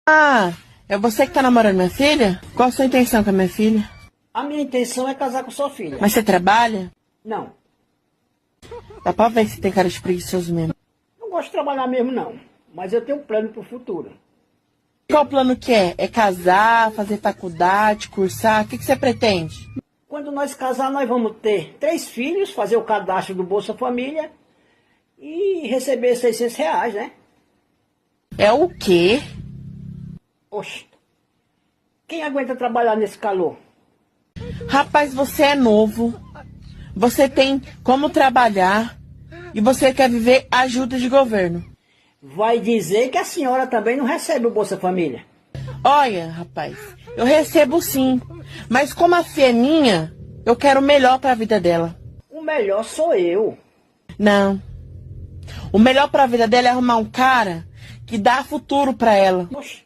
Ah, é você que tá namorando minha filha? Qual a sua intenção com a minha filha? A minha intenção é casar com sua filha. Mas você trabalha? Não, Dá pra ver que você tem cara de preguiçoso mesmo. não gosto de trabalhar mesmo não, mas eu tenho um plano pro futuro. Qual o plano que é? É casar, fazer faculdade, cursar? O que você pretende? Quando nós casar, nós vamos ter 3 filhos, fazer o cadastro do Bolsa Família e receber R$ 600, né? É o quê? Oxe, quem aguenta trabalhar nesse calor? Rapaz, você é novo. Você tem como trabalhar e você quer viver ajuda de governo. Vai dizer que a senhora também não recebe o Bolsa Família. Olha, rapaz, eu recebo sim, mas como a filha é minha, eu quero o melhor para a vida dela. O melhor sou eu. Não. O melhor para a vida dela é arrumar um cara que dá futuro para ela. Oxe,